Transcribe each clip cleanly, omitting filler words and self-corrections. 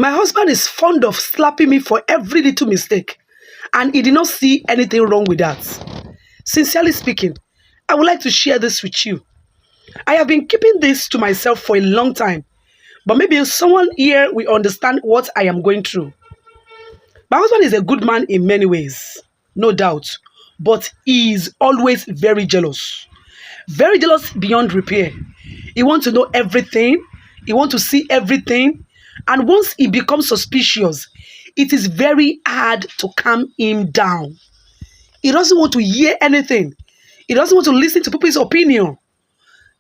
My husband is fond of slapping me for every little mistake, and he did not see anything wrong with that. Sincerely speaking, I would like to share this with you. I have been keeping this to myself for a long time, but maybe someone here will understand what I am going through. My husband is a good man in many ways, no doubt, but he is always very jealous beyond repair. He wants to know everything, he wants to see everything, and once he becomes suspicious, it is very hard to calm him down. He doesn't want to hear anything. He doesn't want to listen to people's opinion.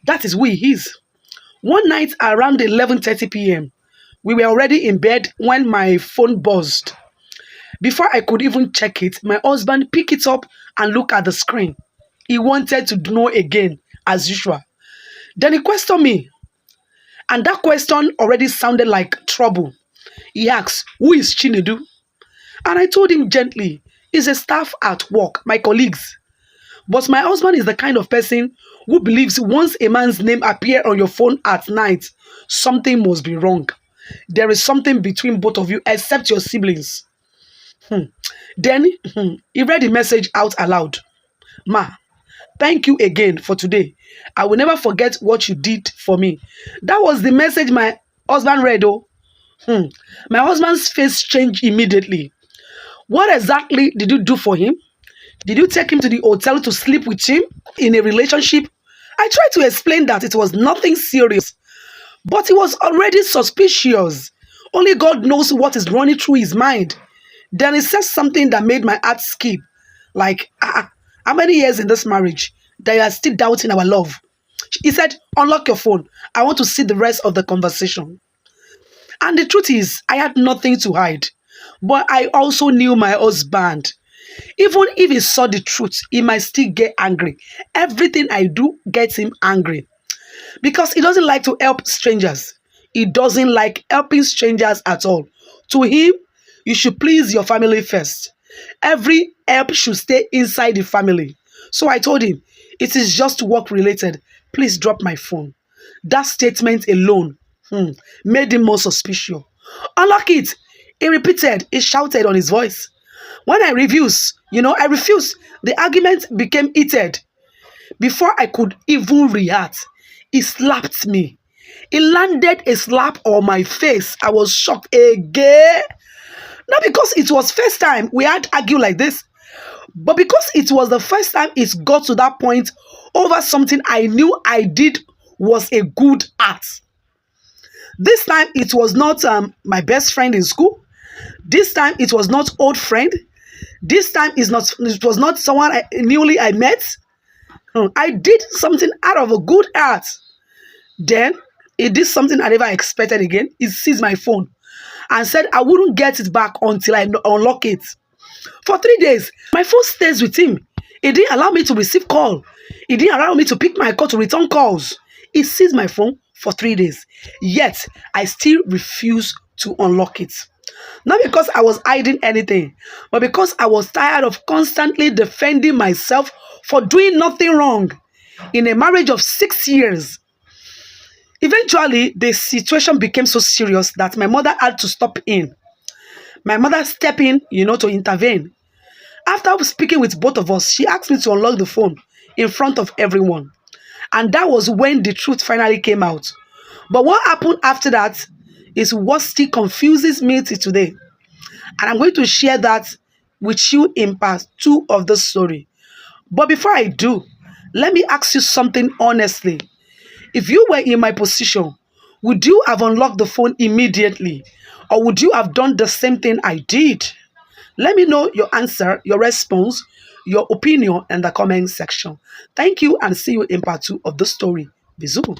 That is who he is. One night around 11:30 p.m., we were already in bed when my phone buzzed. Before I could even check it, my husband picked it up and looked at the screen. He wanted to know again, as usual. Then he questioned me, and that question already sounded like trouble. He asked, "Who is Chinedu?" And I told him gently, "He's a staff at work, my colleagues." But my husband is the kind of person who believes once a man's name appears on your phone at night, something must be wrong. There is something between both of you except your siblings. Then he read the message out aloud. "Ma, thank you again for today. I will never forget what you did for me." That was the message my husband read. Oh, my husband's face changed immediately. What exactly did you do for him? Did you take him to the hotel to sleep with him in a relationship? I tried to explain that it was nothing serious, but he was already suspicious. Only God knows what is running through his mind. Then he said something that made my heart skip. Like, how many years in this marriage that you are still doubting our love? He said, "Unlock your phone. I want to see the rest of the conversation." And the truth is, I had nothing to hide. But I also knew my husband. Even if he saw the truth, he might still get angry. Everything I do gets him angry. Because he doesn't like to help strangers. He doesn't like helping strangers at all. To him, you should please your family first. Every help should stay inside the family. So I told him, "It is just work related. Please drop my phone." That statement alone made him more suspicious. "Unlock it," he repeated. He shouted on his voice. When I refused, the argument became heated. Before I could even react, he slapped me. He landed a slap on my face. I was shocked again. Not because it was first time we had argued like this, but because it was the first time it got to that point over something I knew I did was a good act. This time it was not my best friend in school. This time it was not old friend. This time it was not someone newly I met. I did something out of a good heart. Then he did something I never expected again. He seized my phone and said I wouldn't get it back until I unlock it. For 3 days, my phone stays with him. He didn't allow me to receive call. He didn't allow me to pick my call to return calls. He seized my phone for 3 days. Yet, I still refuse to unlock it. Not because I was hiding anything, but because I was tired of constantly defending myself for doing nothing wrong. In a marriage of 6 years, eventually the situation became so serious that my mother had to step in. My mother stepped in, to intervene. After speaking with both of us, she asked me to unlock the phone in front of everyone. And that was when the truth finally came out. But what happened after that is what still confuses me till today. And I'm going to share that with you in part 2 of this story. But before I do, let me ask you something honestly. If you were in my position, would you have unlocked the phone immediately? Or would you have done the same thing I did? Let me know your answer, your response, your opinion in the comment section. Thank you and see you in part 2 of the story. Bisous.